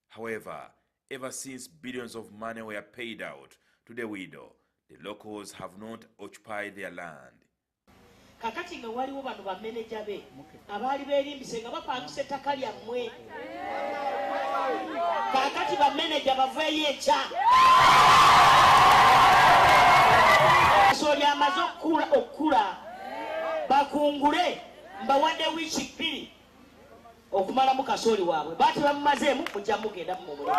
However, ever since billions of money were paid out to the widow, the locals have not occupied their land. Kakati nga waliwo bano ba manager be abaali beerimbise nga bapangisa ettaka lyammwe. Kakati ba manager baveeyo ekya kasooli amaze okukula bakungule mbawadde wiiki 2 okumalamu kasooli waabwe baati bamumazeemu mujja mugenda mu mulimu.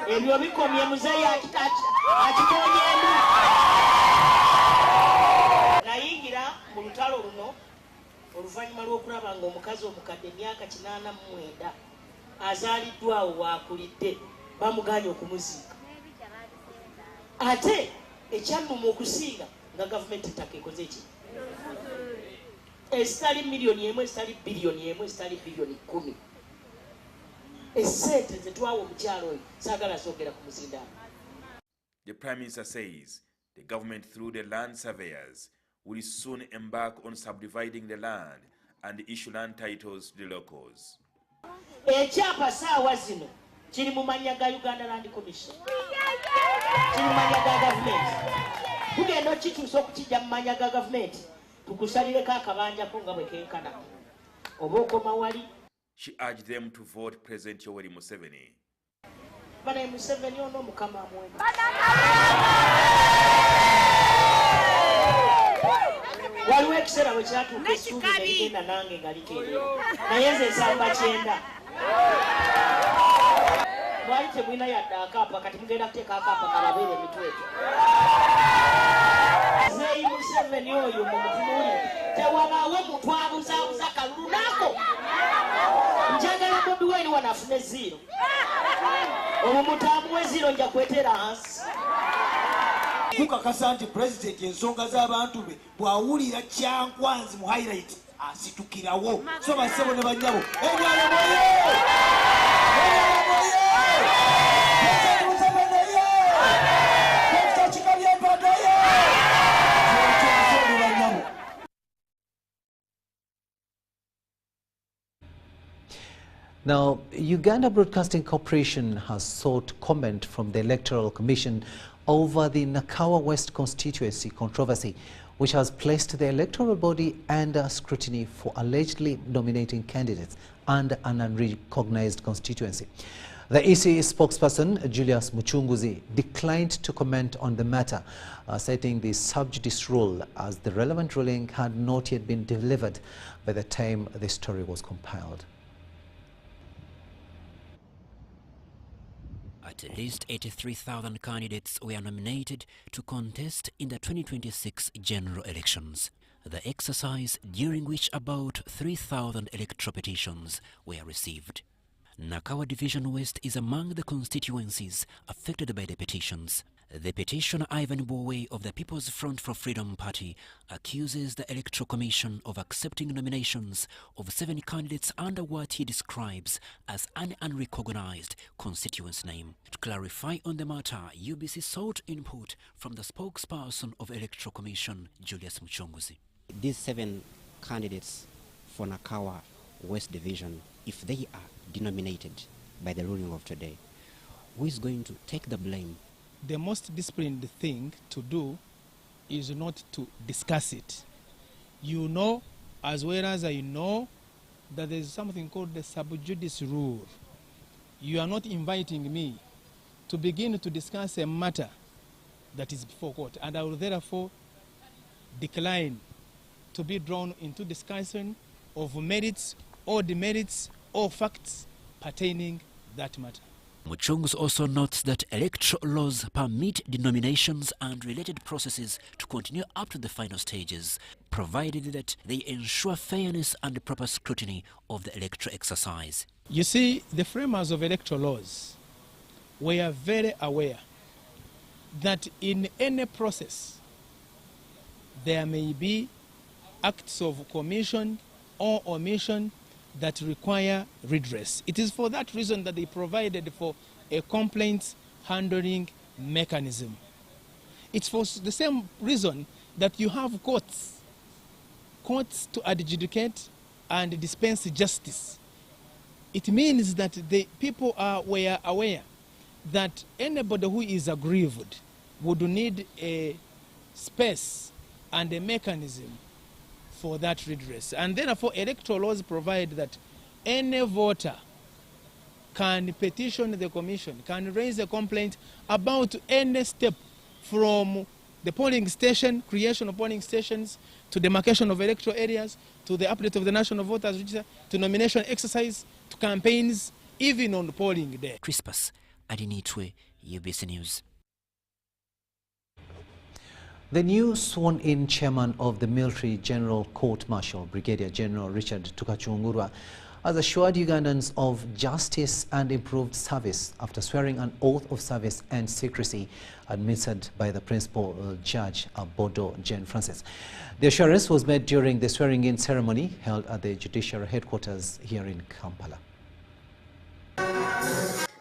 Ebyo bikomye muzeeyi akitoonyeemu. Nayingira mu lutalo luno oluvannyuma lw'okulaba ng'omukazi omukadde emyaka 89 azaaliddwawo waakulidde bamuganye okumuziika. Ate ekyannuma okusinga nga gavumenti ettaka ekoze eki esitali miliyoni emu esitali biliyoni emu esitali biliyoni 10 esente zetwawa omukyalo oyo saagala soogera ku muzindaalo. The Prime Minister says the government through the land surveyors will soon embark on subdividing the land and issue land titles to the locals. Ekyapa saawa zino kiri mu mannya ga Uganda Land Commission, kiri mu mannya ga gavumenti. Tugenda okituusa okukijja mu mannya ga gavumenti tukusalireko akabanjako nga bwe kenkana oba okoma wali. She urged them to vote President Yoweri Museveni. Bana Museveni ono mukama mwema. Waliwo ekiseera bwe kyatuuka essuubi ne ligenda nange nga likeerera naye nze nsamba 9. Mwali temulina yadde akaapa kati mugenda kuteeka akaapa kalabeera emitwe egyo. Zeeyi Museveni oyo mu mutunuli tewabaawo muntu abuzaabuza kalulu nako. Njagala Bobi Wine wanafune 0. Omuntu amuwe 0 nja kwetera hansi. Kukakasa nti President ensonga z'abantu be bw'awulira kyankwanzi mu highlight asitukirawo. So basebo ne banyabo ebyalo moye Now, Uganda Broadcasting Corporation has sought comment from the Electoral Commission over the Nakawa West constituency controversy, which has placed the electoral body under scrutiny for allegedly nominating candidates under an unrecognized constituency. The EC spokesperson, Julius Muchunguzi, declined to comment on the matter, citing the sub judice rule as the relevant ruling had not yet been delivered by the time the story was compiled. At least 83,000 candidates were nominated to contest in the 2026 general elections. The exercise during which about 3,000 electoral petitions were received. Nakawa Division West is among the constituencies affected by the petitions. The petitioner Ivan Bowe of the People's Front for Freedom Party accuses the Electoral Commission of accepting nominations of 7 candidates under what he describes as an unrecognized constituency name. To clarify on the matter, UBC sought input from the spokesperson of Electoral Commission, Julius Muchunguzi. These 7 candidates for Nakawa West Division, if they are denominated by the ruling of today, who is going to take the blame? The most disciplined thing to do is not to discuss it. You know, as well as I know, that there is something called the sub judice rule. You are not inviting me to begin to discuss a matter that is before court, and I will therefore decline to be drawn into discussion of merits or demerits or facts pertaining that matter. Muchunguzi also notes that electoral laws permit denominations and related processes to continue up to the final stages, provided that they ensure fairness and proper scrutiny of the electoral exercise. You see, the framers of electoral laws were very aware that in any process there may be acts of commission or omission that require redress. It is for that reason that they provided for a complaints handling mechanism. It's for the same reason that you have courts to adjudicate and dispense justice. It means that the people were aware that anybody who is aggrieved would need a space and a mechanism for that redress. And therefore, electoral laws provide that any voter can petition the commission, can raise a complaint about any step from the polling station, creation of polling stations, to demarcation of electoral areas, to the update of the National Voters Register, to nomination exercise, to campaigns, even on polling day. Crispus Adinitwe, UBC News. The new sworn-in chairman of the Military General Court-Martial, Brigadier General Richard Tukachungurwa, has assured Ugandans of justice and improved service after swearing an oath of service and secrecy administered by the principal judge, Bodo Jane Francis. The assurance was made during the swearing-in ceremony held at the judicial headquarters here in Kampala.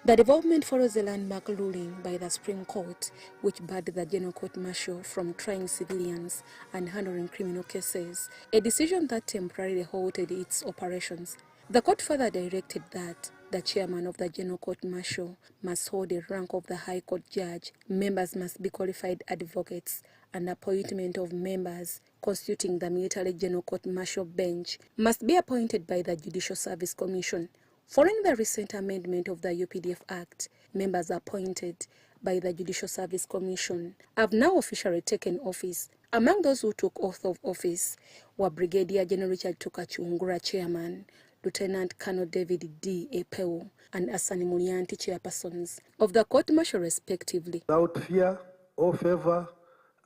The development follows a landmark ruling by the Supreme Court, which barred the General Court-Martial from trying civilians and handling criminal cases, a decision that temporarily halted its operations. The court further directed that the chairman of the General Court-Martial must hold the rank of the High Court judge, members must be qualified advocates, and appointment of members constituting the Military General Court-Martial bench must be appointed by the Judicial Service Commission. Following the recent amendment of the UPDF Act, members appointed by the Judicial Service Commission have now officially taken office. Among those who took oath of office were Brigadier General Richard Tukachungurwa, Chairman, Lieutenant Colonel David D. Epeo, and Asani Mulyanti, chairpersons of the court-martial respectively. Without fear or favor,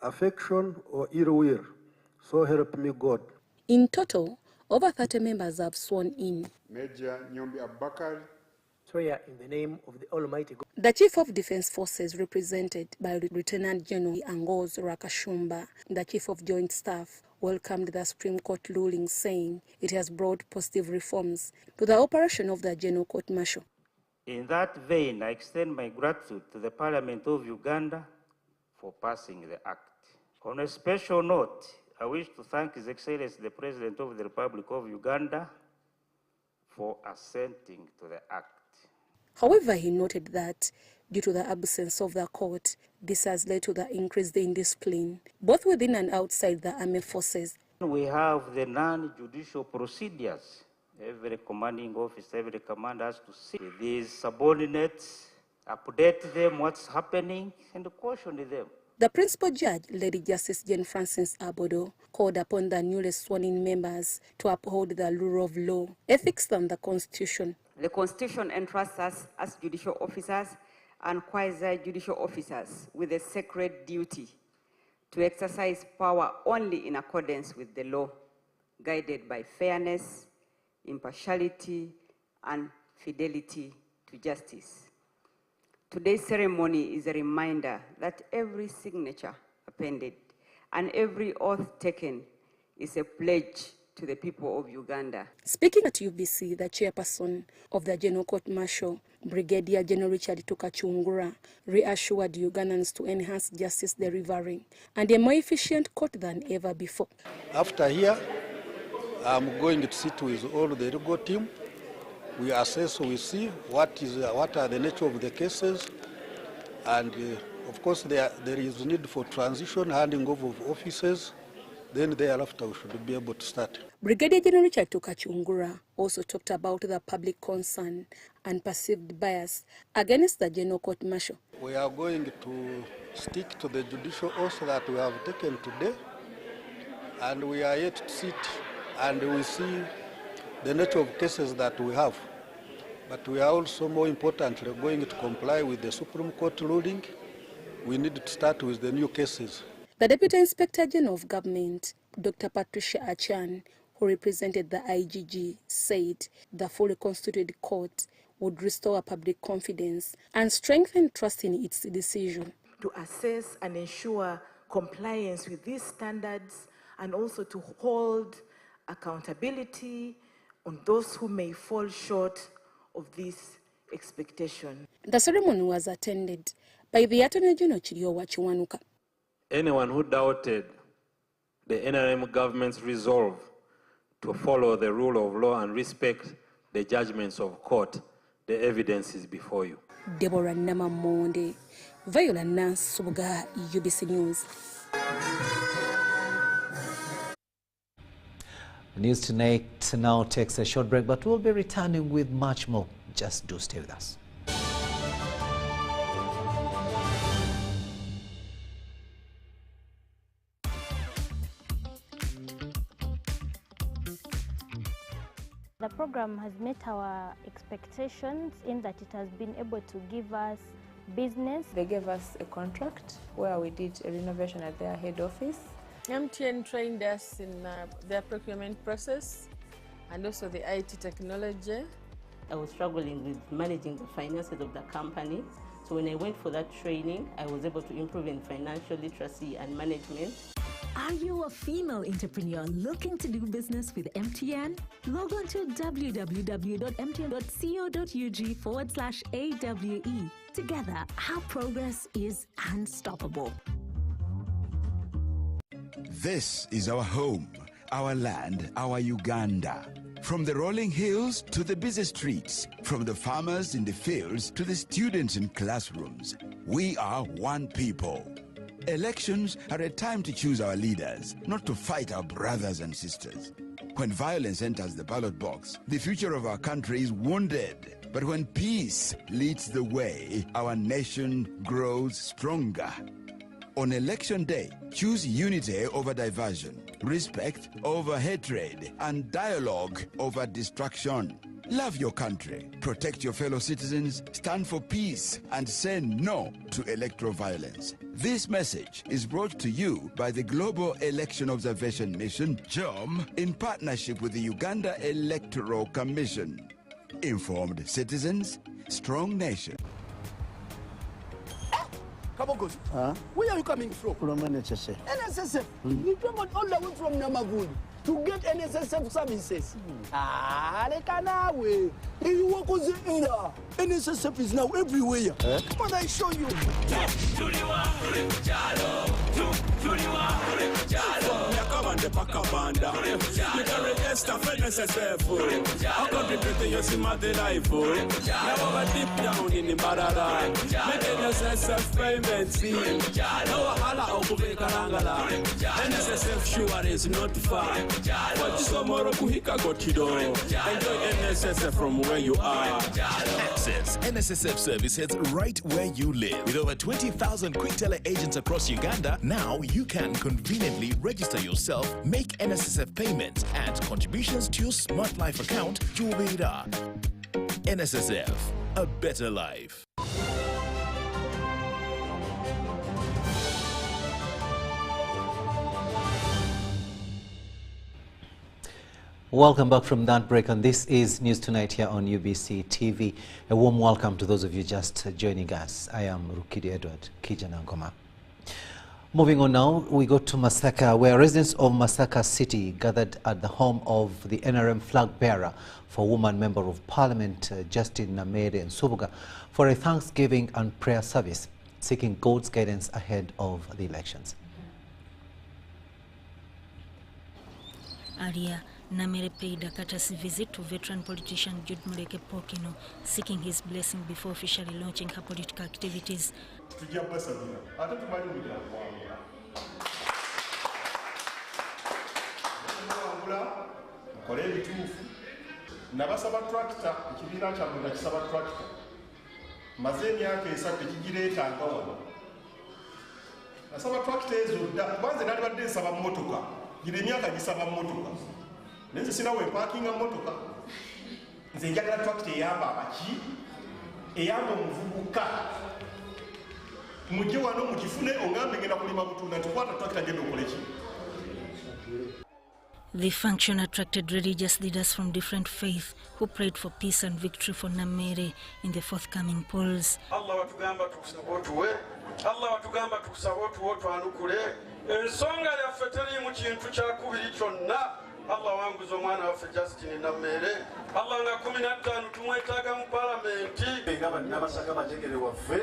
affection or ill will, so help me God. In total, over 30 members have sworn in. Major Nyombi Abakar. Swear in the name of the Almighty God. The Chief of Defense Forces, represented by Lieutenant General Angoz Rakashumba, the Chief of Joint Staff, welcomed the Supreme Court ruling, saying it has brought positive reforms to the operation of the General Court-Martial. In that vein, I extend my gratitude to the Parliament of Uganda for passing the Act. On a special note, I wish to thank His Excellency the President of the Republic of Uganda for assenting to the Act. However, he noted that due to the absence of the court, this has led to the increased indiscipline, both within and outside the armed forces. We have the non-judicial procedures. Every commanding officer, every commander has to see these subordinates, update them what's happening, and caution them. The principal judge, Lady Justice Jane Francis Abodo, called upon the newly sworn-in members to uphold the rule of law, ethics, and the Constitution. The Constitution entrusts us as judicial officers and quasi-judicial officers with a sacred duty to exercise power only in accordance with the law, guided by fairness, impartiality, and fidelity to justice. Today's ceremony is a reminder that every signature appended and every oath taken is a pledge to the people of Uganda. Speaking at UBC, the chairperson of the General Court-Martial, Brigadier General Richard Tukachungurwa, reassured Ugandans to enhance justice delivery and a more efficient court than ever before. After here, I'm going to sit with all the legal team. We assess, we see what are the nature of the cases, and of course there is need for transition, handing over of offices. Then thereafter we should be able to start. Brigadier General Richard Tukachungurwa also talked about the public concern and perceived bias against the General Court-Martial. We are going to stick to the judicial oath that we have taken today, and we are yet to sit and we see the nature of cases that we have. But we are also, more importantly, going to comply with the Supreme Court ruling. We need to start with the new cases. The Deputy Inspector General of Government, Dr. Patricia Achan, who represented the IGG, said the fully constituted court would restore public confidence and strengthen trust in its decision. To assess and ensure compliance with these standards, and also to hold accountability on those who may fall short of this expectation. The ceremony was attended by the Attorney General Chiriowa Chiwanuka. Anyone who doubted the NRM government's resolve to follow the rule of law and respect the judgments of court. The evidence is before you. Deborah Namamonde, Viola Nance Subuga, UBC News. News Tonight now takes a short break, but we'll be returning with much more. Just do stay with us. The program has met our expectations in that it has been able to give us business. They gave us a contract where we did a renovation at their head office. MTN trained us in their procurement process and also the IT technology. I was struggling with managing the finances of the company. So when I went for that training, I was able to improve in financial literacy and management. Are you a female entrepreneur looking to do business with MTN? Log on to www.mtn.co.ug/AWE. Together, our progress is unstoppable. This is our home, our land, our Uganda. From the rolling hills to the busy streets, from the farmers in the fields to the students in classrooms, we are one people. Elections are a time to choose our leaders, not to fight our brothers and sisters. When violence enters the ballot box, the future of our country is wounded. But when peace leads the way, our nation grows stronger. On election day, choose unity over diversion, respect over hatred, and dialogue over distraction. Love your country, protect your fellow citizens, stand for peace, and say no to electoral violence. This message is brought to you by the Global Election Observation Mission, GEOM, in partnership with the Uganda Electoral Commission. Informed citizens, strong nation. Kabogos, where are you coming from? From NSSF. NSSF? You traveled all the way from Namaguni to get NSSF services. Lekanawe. You walk on the era. NSSF is now everywhere. Come on, I show you. Yakabande pakabanda. You can register for NSSF. I'll contribute to your Simate life. Now deep down in the Barara. Make NSSF payments. No hala okubekarangala. NSSF sure is not far. But tomorrow kuhika gotido. Enjoy NSSF from where you are. Access NSSF services right where you live. With over 20,000 quick teller agents across Uganda, now you can conveniently register yourself, make NSSF payments, and contributions to your Smart Life account to Ubeda. NSSF, a better life. Welcome back from that break, and this is News Tonight here on UBC TV. A warm welcome to those of you just joining us. I am Rukidi Kiijjanangoma. Moving on now, we go to Masaka, where residents of Masaka City gathered at the home of the NRM flag bearer for Woman Member of Parliament Justin Namere and Subuga for a Thanksgiving and prayer service, seeking God's guidance ahead of the elections. Earlier, Namere paid a courtesy visit to veteran politician Jude Muleke Pokino, seeking his blessing before officially launching her political activities. Nabasaba tractor, ekibiina kyammwe nga kisaba tractor. Maze emyaka esatu tekigireetanga wano. Nasaba tractor ezo dda, kubanze nali badde nsaba mmotoka. Giri emyaka gisaba mmotoka. Naye nze sina weepaakinga mmotoka. Nze njagala tractor eyamba abaki, eyamba omuvubuka. Mujje wano mukifune ongambe ngenda kulima butunda nti kwata tractor genda okole ki. The function attracted religious leaders from different faiths who prayed for peace and victory for Namere in the forthcoming polls. Allah watugamba tukusabotuwe, Allah watugamba tukusabotuwe twanukule. Ensonga yaffe teriimu kintu kyakubiri kyonna. Allah wanguza omwana waffe Justin Namere. Allah nga 15 tumwetaaga mu palamenti. Nga Masaka majegere waffe.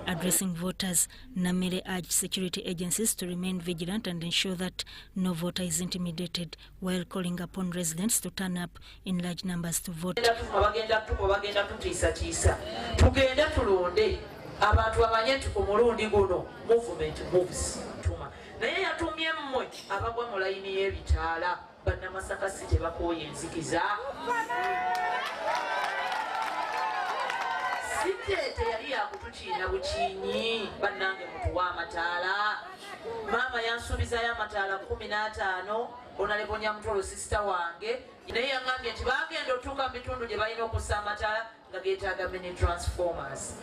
Addressing voters, Namere urged security agencies to remain vigilant and ensure that no voter is intimidated, while calling upon residents to turn up in large numbers to vote. Abantu bamanye nti ku mulundi guno movement moves tuma naye yatumye mmwe abagwa mu layini y'ebitaala bannamasaka si tebakooye enzikiza siteete yali yakutukiina bukinyi bannange mutuwa amataala maama yansuubizayo amataala 15 onalebonya mutolo sisita wange naye yaŋŋambye nti bagenda otuuka mu bitundu gye balina okussa amataala nga geetaaga mini transformers.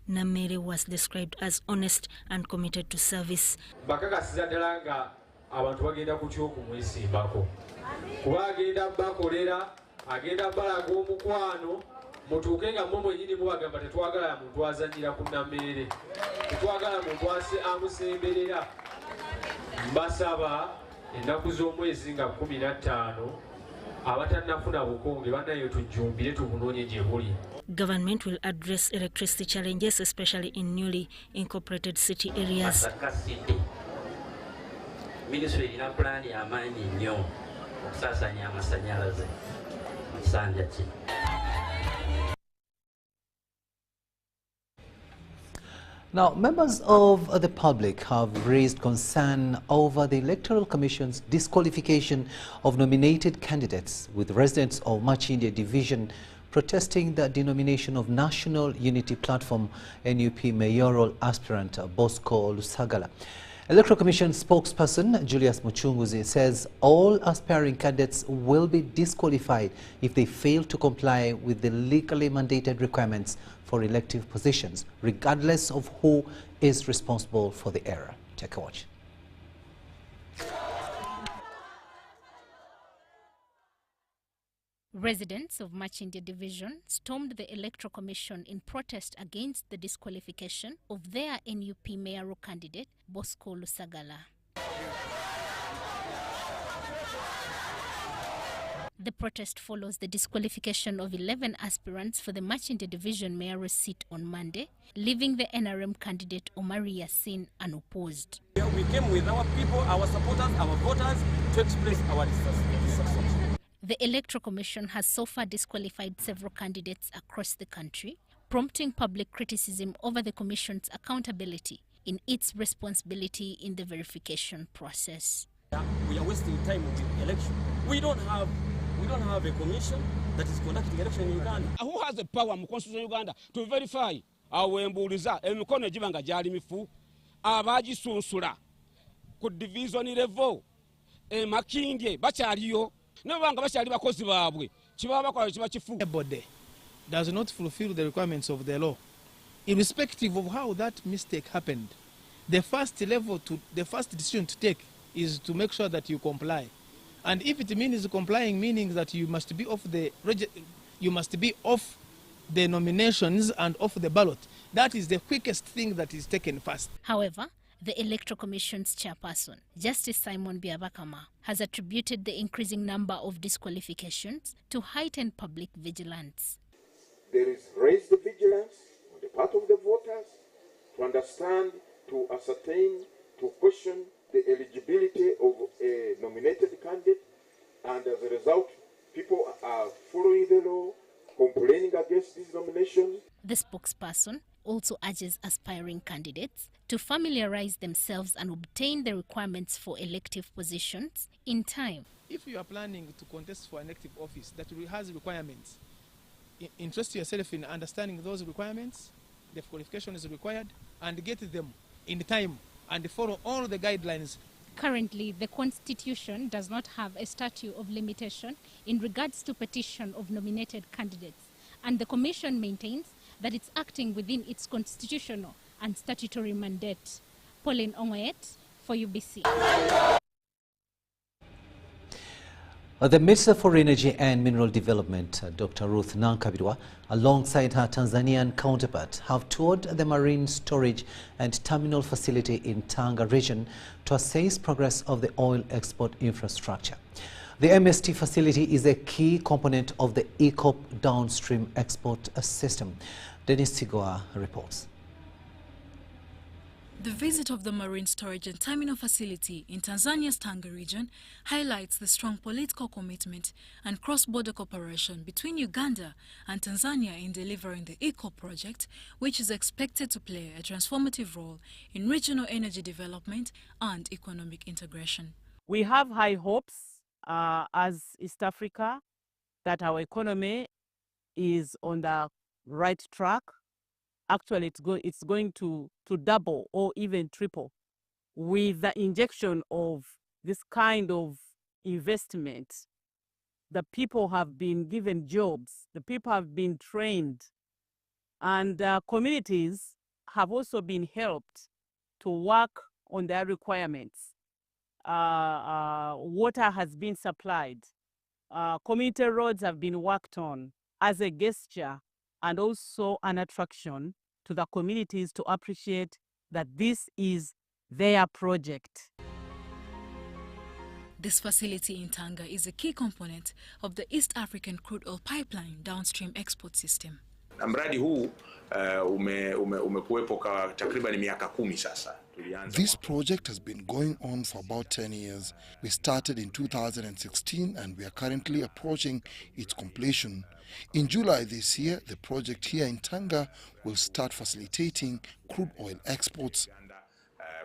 Namere was described as honest and committed to service. Bakakasiza ddala nga abantu bagenda ku kyokumwesimbako kuba agenda bakolera agenda balaga omukwano mutuuke nga mmwe mwennyini mubagamba tetwagala muntu azannyira ku Namere tetwagala muntu amusemberera. Mbasaba ennaku z'omwezi nga 15 abatannafuna bukonge bannayo tujjumbire tubunoonye gye buli. Government will address electricity challenges, especially in newly incorporated city areas. Masaka City. Ministry ina plan ya amaanyi nnyo okusaasanya amasanyalaze mu kisanja kino. Now, members of the public have raised concern over the Electoral Commission's disqualification of nominated candidates, with residents of Machindia Division protesting the denomination of National Unity Platform NUP mayoral aspirant Bosco Lusagala. Electoral Commission spokesperson Julius Muchunguzi says all aspiring candidates will be disqualified if they fail to comply with the legally mandated requirements for elective positions, regardless of who is responsible for the error. Take a watch. Residents of Machindia Division stormed the Electoral Commission in protest against the disqualification of their NUP mayoral candidate, Bosco Lusagala. The protest follows the disqualification of 11 aspirants for the Machindia Division mayoral seat on Monday, leaving the NRM candidate Omari Yassin unopposed. We came with our people, our supporters, our voters to express our dissatisfaction. The Electoral Commission has so far disqualified several candidates across the country, prompting public criticism over the Commission's accountability in its responsibility in the verification process. We are wasting time with the election. We don't have a commission that is conducting election in Uganda. Who has the power in Constitution Uganda to verify our embuliza emikono jibanga jali mifu abaji sunsula ku division level makindye bachaliyo nebanga bachali bakozi babwe kibaba bakola kiba kifu. Body does not fulfill the requirements of the law, irrespective of how that mistake happened. The first decision to take is to make sure that you comply. And if it means complying, meaning that you must be off the nominations and off the ballot, that is the quickest thing that is taken first. However, the Electoral Commission's chairperson, Justice Simon Biabakama, has attributed the increasing number of disqualifications to heightened public vigilance. There is raised vigilance on the part of the voters to understand, to ascertain, to question the eligibility of a nominated candidate, and as a result, people are following the law, complaining against these nominations. The spokesperson also urges aspiring candidates to familiarize themselves and obtain the requirements for elective positions in time. If you are planning to contest for an elective office that has requirements, interest yourself in understanding those requirements, the qualifications required, and get them in time and follow all the guidelines. Currently, the Constitution does not have a statute of limitation in regards to petition of nominated candidates, and the Commission maintains that it's acting within its constitutional and statutory mandate. Pauline Ongoyet for UBC. The Minister for Energy and Mineral Development, Dr. Ruth Nankabirwa, alongside her Tanzanian counterpart, have toured the marine storage and terminal facility in Tanga region to assess progress of the oil export infrastructure. The MST facility is a key component of the ECOP downstream export system. Dennis Sigoa reports. The visit of the marine storage and terminal facility in Tanzania's Tanga region highlights the strong political commitment and cross-border cooperation between Uganda and Tanzania in delivering the ECO project, which is expected to play a transformative role in regional energy development and economic integration. We have high hopes as East Africa that our economy is on the right track. Actually, it's going to double or even triple with the injection of this kind of investment. The people have been given jobs, the people have been trained, and communities have also been helped to work on their requirements. Water has been supplied. Community roads have been worked on as a gesture and also an attraction to the communities to appreciate that this is their project. This facility in Tanga is a key component of the East African crude oil pipeline downstream export system. Mradi huu umekuwepo kwa takriban miaka 10 sasa. This project has been going on for about 10 years. We started in 2016 and we are currently approaching its completion. In July this year, the project here in Tanga will start facilitating crude oil exports.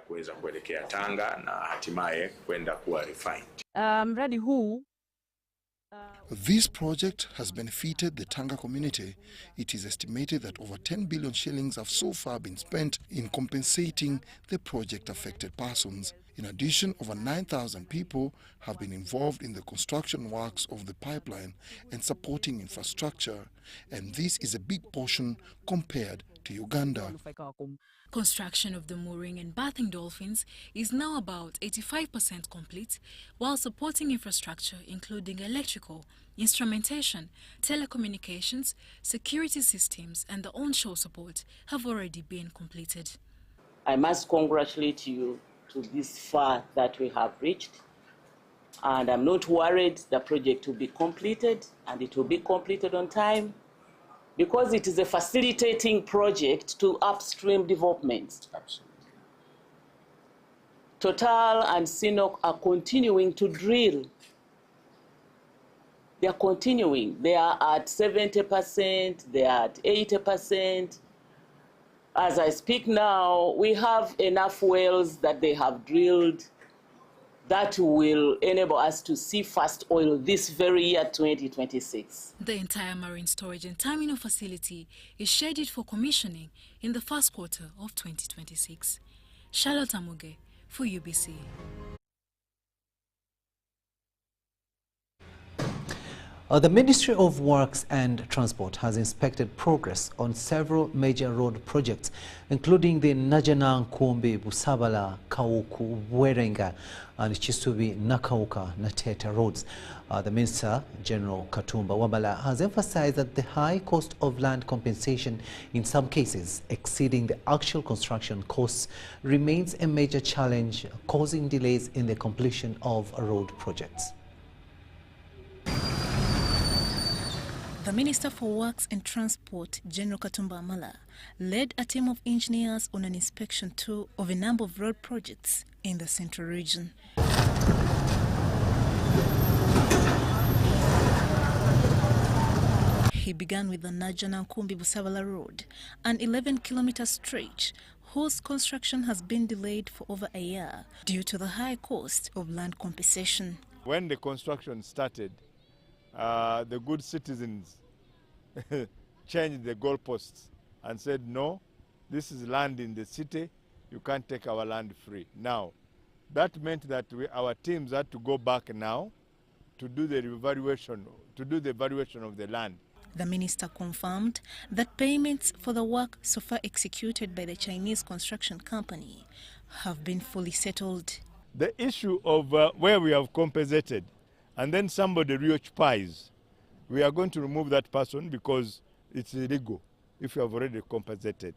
Kuweza kuelekea Tanga na hatimaye kwenda kuwa refined. Mradi huu This project has benefited the Tanga community. It is estimated that over 10 billion shillings have so far been spent in compensating the project-affected persons. In addition, over 9,000 people have been involved in the construction works of the pipeline and supporting infrastructure. And this is a big portion compared to Uganda. Construction of the mooring and bathing dolphins is now about 85% complete, while supporting infrastructure including electrical, instrumentation, telecommunications, security systems and the onshore support have already been completed. I must congratulate you to this far that we have reached, and I'm not worried the project will be completed, and it will be completed on time, because it is a facilitating project to upstream development. Absolutely. Total and CNOOC are continuing to drill. They are continuing. They are at 70%, they are at 80%. As I speak now, we have enough wells that they have drilled that will enable us to see first oil this very year, 2026. The entire marine storage and terminal facility is scheduled for commissioning in the first quarter of 2026. Charlotte Amuge for UBC. The Ministry of Works and Transport has inspected progress on several major road projects, including the Najanankumbi, Busabala, Kauku, Werenga, and Chisubi, Nakauka, Nateta roads. The Minister, General Katumba Wabala, has emphasized that the high cost of land compensation, in some cases exceeding the actual construction costs, remains a major challenge, causing delays in the completion of road projects. The Minister for Works and Transport, General Katumba Wabala, led a team of engineers on an inspection tour of a number of road projects in the central region. He began with the Najanankumbi-Busabala Road, an 11-kilometer stretch whose construction has been delayed for over a year due to the high cost of land compensation. When the construction started, the good citizens changed the goalposts and said, no, this is land in the city, you can't take our land free. Now, that meant that our teams had to go back now to do the evaluation of the land. The minister confirmed that payments for the work so far executed by the Chinese construction company have been fully settled. The issue of where we have compensated, and then somebody reoccupies, we are going to remove that person because it's illegal if you have already compensated.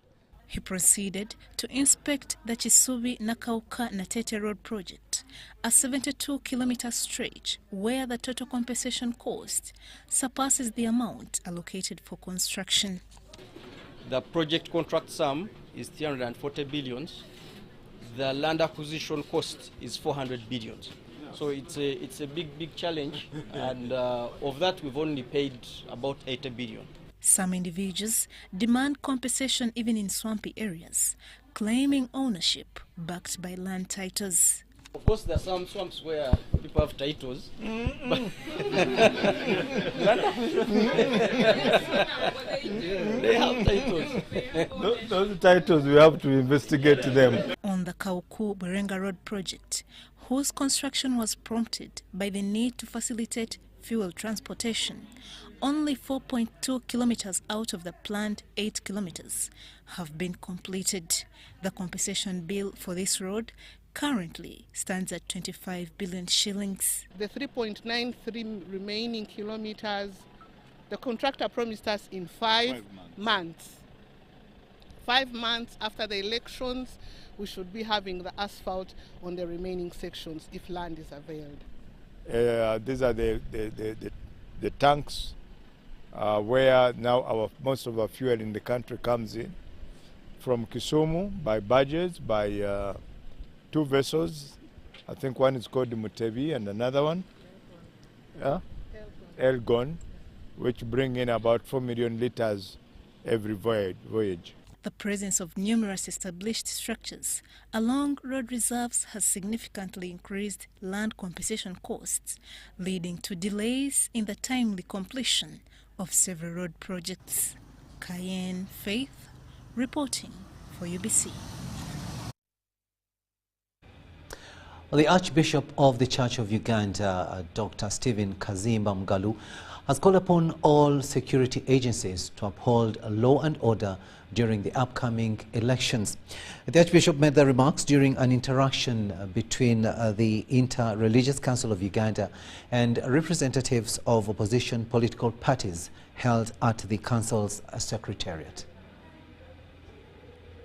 He proceeded to inspect the Chisubi-Nakauka-Natete Road project, a 72-kilometer stretch where the total compensation cost surpasses the amount allocated for construction. The project contract sum is 340 billion. The land acquisition cost is 400 billion. So it's a big challenge, and of that we've only paid about 80 billion. Some individuals demand compensation even in swampy areas, claiming ownership backed by land titles. Of course, there are some swamps where people have titles. But they have titles. Those titles, we have to investigate them. On the Kauku-Berenga Road project, whose construction was prompted by the need to facilitate fuel transportation, only 4.2 kilometers out of the planned 8 kilometers have been completed. The compensation bill for this road currently stands at 25 billion shillings. The 3.93 remaining kilometers, the contractor promised us in 5 months. 5 months after the elections, we should be having the asphalt on the remaining sections if land is availed. These are the tanks where now most of our fuel in the country comes in from Kisumu by barges, by 2 vessels. I think one is called the Mutebi and another one, Elgon, which bring in about 4 million liters every voyage. The presence of numerous established structures along road reserves has significantly increased land compensation costs, leading to delays in the timely completion of several road projects. Cayenne Faith reporting for UBC. The Archbishop of the Church of Uganda, Dr. Stephen Kazimba Mugalu, has called upon all security agencies to uphold law and order during the upcoming elections. The Archbishop made the remarks during an interaction between the Inter-Religious Council of Uganda and representatives of opposition political parties held at the Council's Secretariat.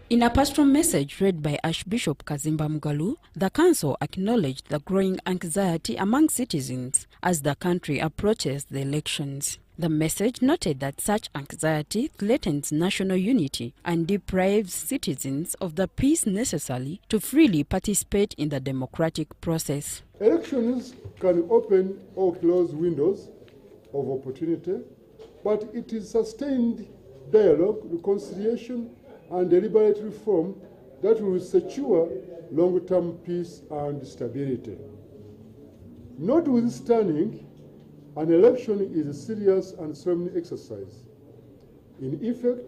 In a pastoral message read by Archbishop Kazimba Mugalu, the Council acknowledged the growing anxiety among citizens as the country approaches the elections. The message noted that such anxiety threatens national unity and deprives citizens of the peace necessary to freely participate in the democratic process. Elections can open or close windows of opportunity, but it is sustained dialogue, reconciliation, and deliberate reform that will secure long-term peace and stability. Notwithstanding, an election is a serious and solemn exercise. In effect,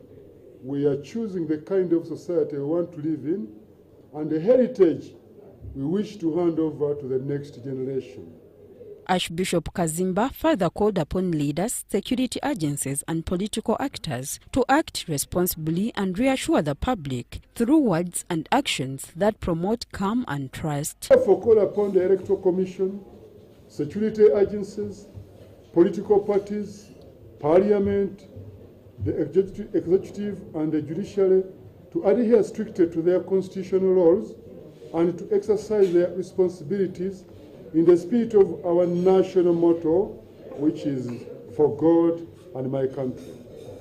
we are choosing the kind of society we want to live in and the heritage we wish to hand over to the next generation. Archbishop Kazimba further called upon leaders, security agencies and political actors to act responsibly and reassure the public through words and actions that promote calm and trust. Therefore, call upon the Electoral Commission, security agencies, political parties, Parliament, the executive and the judiciary to adhere strictly to their constitutional laws and to exercise their responsibilities in the spirit of our national motto, which is for God and my country.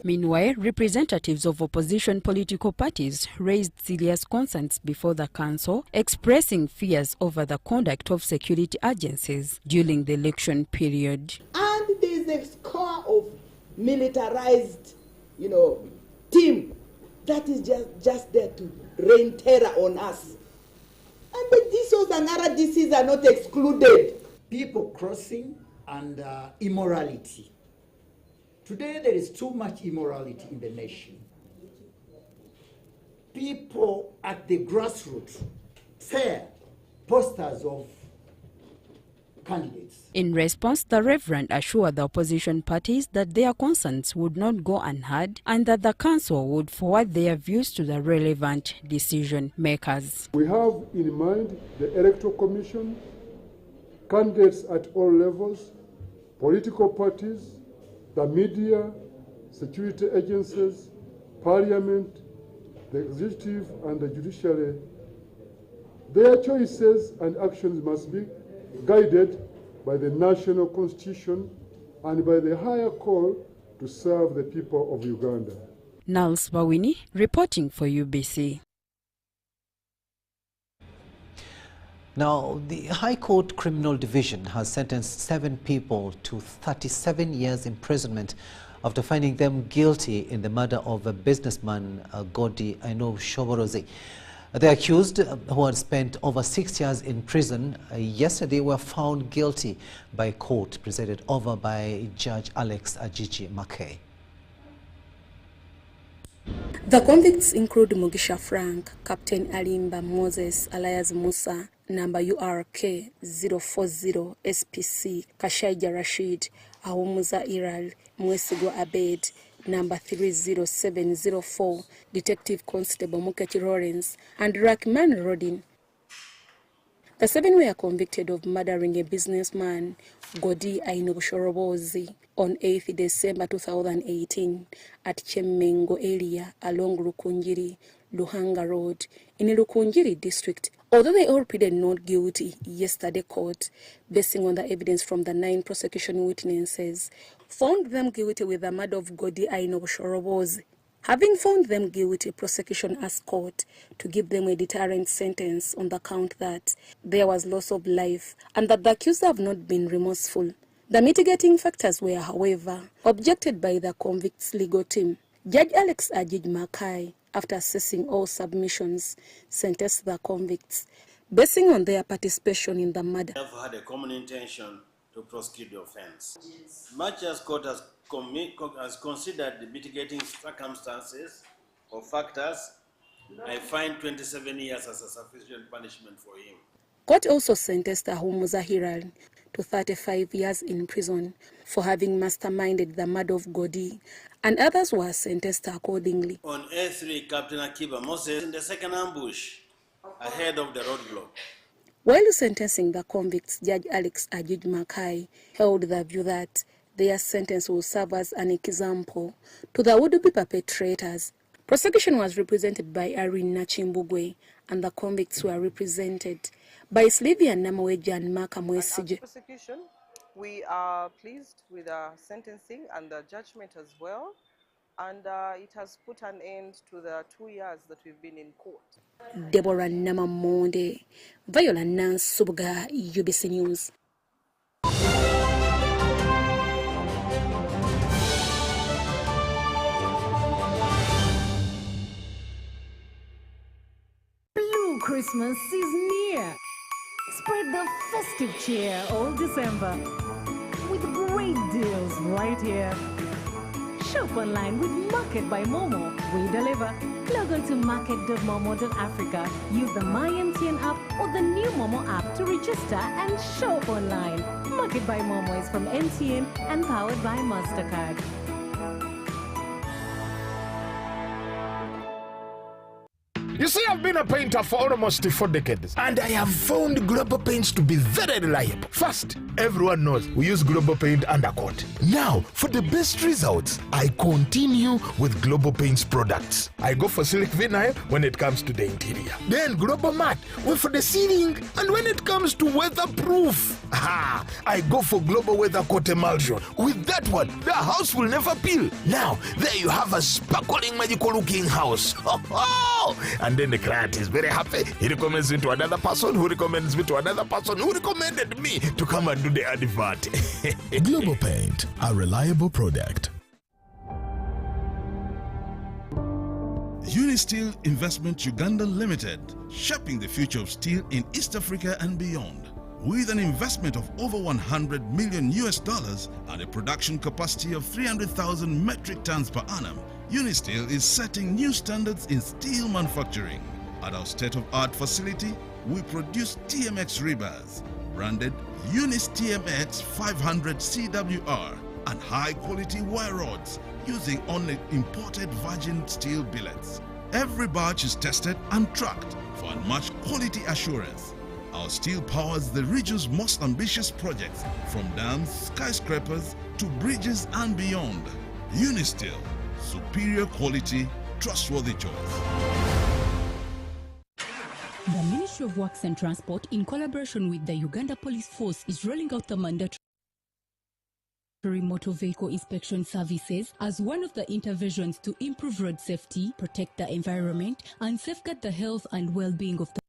Meanwhile, representatives of opposition political parties raised serious concerns before the council, expressing fears over the conduct of security agencies during the election period. And there is a score of militarized, team that is just there to rain terror on us. And the DSOs and RDCs are not excluded. People crossing and immorality. Today there is too much immorality in the nation. People at the grassroots tear posters of candidates. In response, the Reverend assured the opposition parties that their concerns would not go unheard and that the council would forward their views to the relevant decision makers. We have in mind the Electoral Commission, candidates at all levels, political parties, the media, security agencies, parliament, the executive and the judiciary. Their choices and actions must be guided by the national constitution and by the higher call to serve the people of Uganda. Nals Bawini reporting for UBC. Now, the High Court Criminal Division has sentenced 7 people to 37 years imprisonment after finding them guilty in the murder of a businessman, Rukidi Kiijjanangoma. The accused, who had spent over 6 years in prison, yesterday were found guilty by a court presided over by Judge Alex Ajiji Mackay. The convicts include Mugisha Frank, Captain Alimba Moses alias Musa, number URK 040 SPC, Kashaija Rashid, Ahumuza Iral, Mwesigwa Abed, number 30704, Detective Constable Muketi Lawrence, and Rakman Rodin. The 7 were convicted of murdering a businessman, Rukidi Kiijjanangoma, on 8th December 2018 at Chemengo area along Rukungiri, Luhanga Road in Rukungiri district. Although they all pleaded not guilty, yesterday court, basing on the evidence from the 9 prosecution witnesses, found them guilty with the murder of Rukidi Kiijjanangoma. Having found them guilty, prosecution asked court to give them a deterrent sentence on the count that there was loss of life and that the accused have not been remorseful. The mitigating factors were, however, objected by the convicts' legal team. Judge Alex Ajiji Mackay, after assessing all submissions, sentenced the convicts, basing on their participation in the murder. We have had a common intention to prosecute the offense. Much as court has considered the mitigating circumstances or factors, I find 27 years as a sufficient punishment for him. Court also sentenced Ahumuza Iral to 35 years in prison for having masterminded the murder of Rukidi, and others were sentenced accordingly. On A3, Captain Akiba Moses in the second ambush ahead of the roadblock. While sentencing the convicts, Judge Alex Ajiji Mackay held the view that their sentence will serve as an example to the would-be perpetrators. Prosecution was represented by Irene Nachimbugwe, and the convicts were represented by Sylvia Namaweja and Maka Mwesije. Prosecution, we are pleased with the sentencing and the judgment as well, and it has put an end to the 2 years that we've been in court. Deborah Namamonde, Viola Nansubuga, UBC News. Blue Christmas is near. Spread the festive cheer all December with great deals right here. Shop online with Market by Momo. We deliver. Log on to market.momo.africa. Use the MyMTN app or the new Momo app to register and shop online. Market by Momo is from MTN and powered by MasterCard. You see, I've been a painter for almost 4 decades, and I have found Global Paints to be very reliable. First, everyone knows we use Global Paint undercoat. Now, for the best results, I continue with Global Paints products. I go for Silk Vinyl when it comes to the interior. Then Global Matte for the ceiling, and when it comes to weatherproof, I go for Global Weather Coat Emulsion. With that one, the house will never peel. Now, there you have a sparkling, magical-looking house. And then the client is very happy. He recommends me to another person who recommends me to another person who recommended me to come and do the advert. Global Paint, a reliable product. Unisteel Investment Uganda Limited, shaping the future of steel in East Africa and beyond. With an investment of over $100 million and a production capacity of 300,000 metric tons per annum, Unisteel is setting new standards in steel manufacturing. At our state-of-art facility, we produce TMX rebars, branded Unis TMX 500 CWR, and high-quality wire rods using only imported virgin steel billets. Every batch is tested and tracked for unmatched quality assurance. Our steel powers the region's most ambitious projects, from dams, skyscrapers to bridges and beyond. Unisteel, superior quality, trustworthy choice. The Ministry of Works and Transport, in collaboration with the Uganda Police Force, is rolling out the mandatory motor vehicle inspection services as one of the interventions to improve road safety, protect the environment, and safeguard the health and well-being of the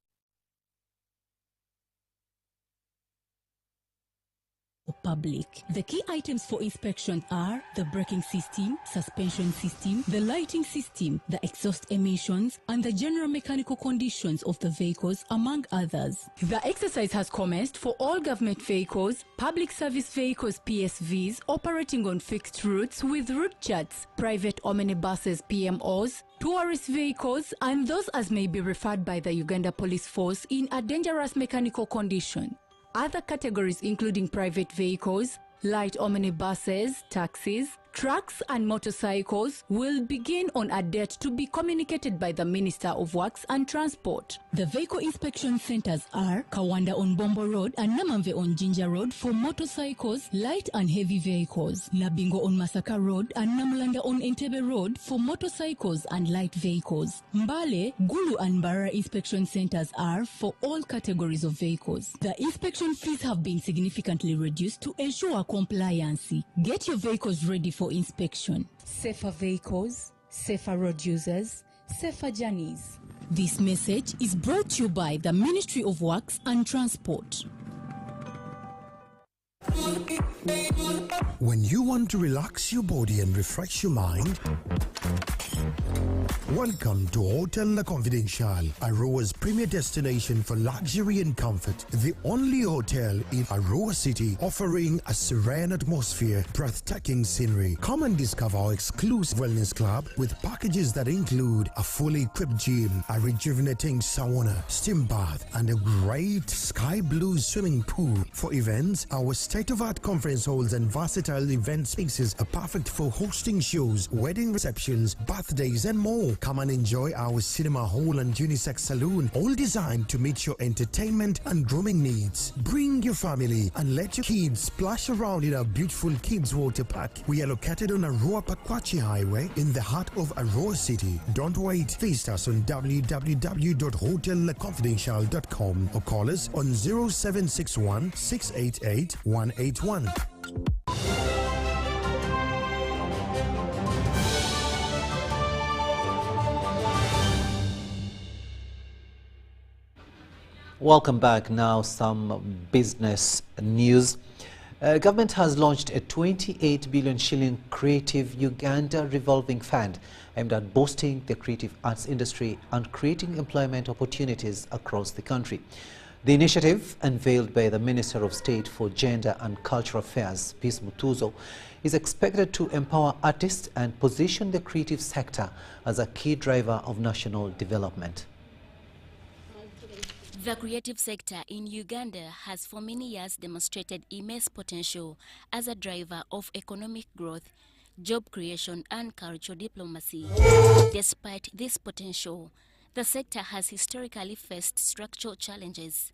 public. The key items for inspection are the braking system, suspension system, the lighting system, the exhaust emissions, and the general mechanical conditions of the vehicles, among others. The exercise has commenced for all government vehicles, public service vehicles PSVs operating on fixed routes with route charts, private omnibuses PMOs, tourist vehicles, and those as may be referred by the Uganda Police Force in a dangerous mechanical condition. Other categories including private vehicles, light omnibuses, taxis, trucks and motorcycles will begin on a date to be communicated by the Minister of Works and Transport. The vehicle inspection centers are Kawanda on Bombo Road and Namamve on Jinja Road for motorcycles, light and heavy vehicles, Nabingo on Masaka Road and Namlanda on Entebbe Road for motorcycles and light vehicles. Mbale, Gulu and Bara inspection centers are for all categories of vehicles. The inspection fees have been significantly reduced to ensure compliance. Get your vehicles ready for inspection. Safer vehicles, safer road users, safer journeys. This message is brought to you by the Ministry of Works and Transport. When you want to relax your body and refresh your mind, welcome to Hotel La Confidential, Aroa's premier destination for luxury and comfort. The only hotel in Aroa City offering a serene atmosphere, breathtaking scenery. Come and discover our exclusive wellness club with packages that include a fully equipped gym, a rejuvenating sauna, steam bath, and a great sky blue swimming pool. For events, our state-of-art conference halls and versatile event spaces are perfect for hosting shows, wedding receptions, birthdays, and more. Come and enjoy our cinema hall and unisex saloon, all designed to meet your entertainment and grooming needs. Bring your family and let your kids splash around in our beautiful kids water park. We are located on Aroa Pakwachi Highway in the heart of Aroa City. Don't wait. Visit us on www.hotellaconfidential.com or call us on 0761 688 181. Welcome back. Now some business news. Government has launched a 28 billion shilling Creative Uganda revolving fund aimed at boosting the creative arts industry and creating employment opportunities across the country. The initiative, unveiled by the Minister of State for Gender and Cultural Affairs, Peace Mutuzo, is expected to empower artists and position the creative sector as a key driver of national development. The creative sector in Uganda has for many years demonstrated immense potential as a driver of economic growth, job creation and cultural diplomacy. Despite this potential, the sector has historically faced structural challenges.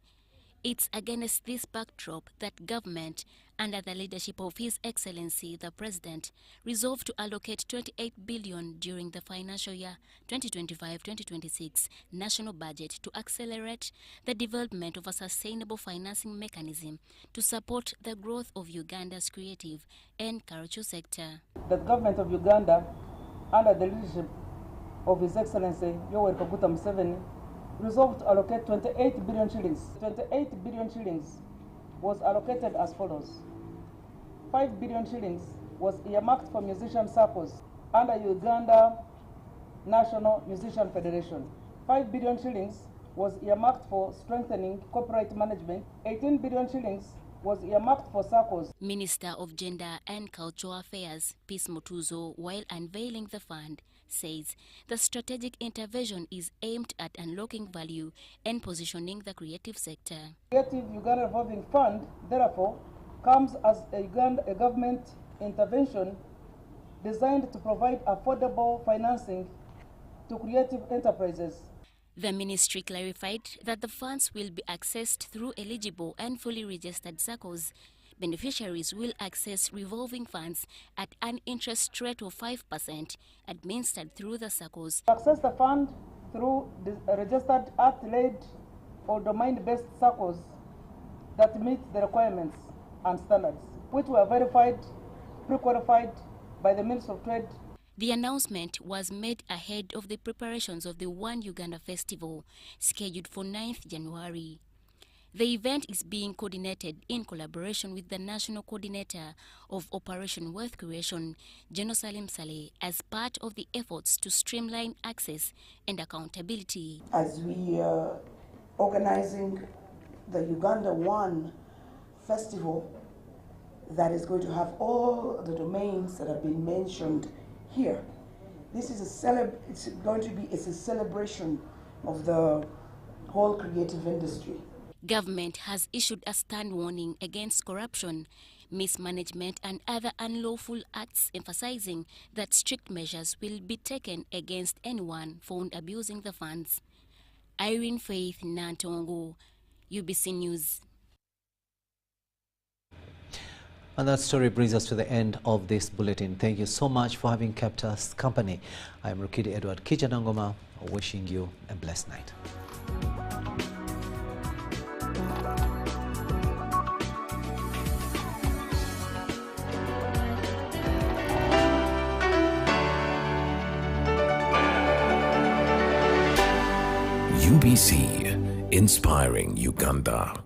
It's against this backdrop that government, under the leadership of His Excellency the President, resolved to allocate 28 billion during the financial year 2025-2026 national budget to accelerate the development of a sustainable financing mechanism to support the growth of Uganda's creative and cultural sector. The government of Uganda, under the leadership of His Excellency Yoweri Kaguta Museveni, resolved to allocate 28 billion shillings. 28 billion shillings was allocated as follows. 5 billion shillings was earmarked for musician circles under Uganda National Musician Federation. 5 billion shillings was earmarked for strengthening copyright management. 18 billion shillings was earmarked for circles. Minister of Gender and Cultural Affairs, Peace Mutuzo, while unveiling the fund, says the strategic intervention is aimed at unlocking value and positioning the creative sector. Creative Uganda Revolving Fund, therefore, comes as a government intervention designed to provide affordable financing to creative enterprises. The ministry clarified that the funds will be accessed through eligible and fully registered SACCOs. Beneficiaries will access revolving funds at an interest rate of 5% administered through the SACCOs. Access the fund through the registered Act-led or domain-based SACCOs that meet the requirements and standards, which were verified, pre-qualified by the Ministry of Trade. The announcement was made ahead of the preparations of the One Uganda Festival, scheduled for 9th January. The event is being coordinated in collaboration with the National Coordinator of Operation Wealth Creation, General Salim Saleh, as part of the efforts to streamline access and accountability. As we are organizing the Uganda One Festival that is going to have all the domains that have been mentioned here, this is it's a celebration of the whole creative industry. Government has issued a stern warning against corruption, mismanagement and other unlawful acts, emphasizing that strict measures will be taken against anyone found abusing the funds. Irene Faith Nantongo, UBC News. And that story brings us to the end of this bulletin. Thank you so much for having kept us company. I am Rukidi Kiijjanangoma, wishing you a blessed night. UBC, inspiring Uganda.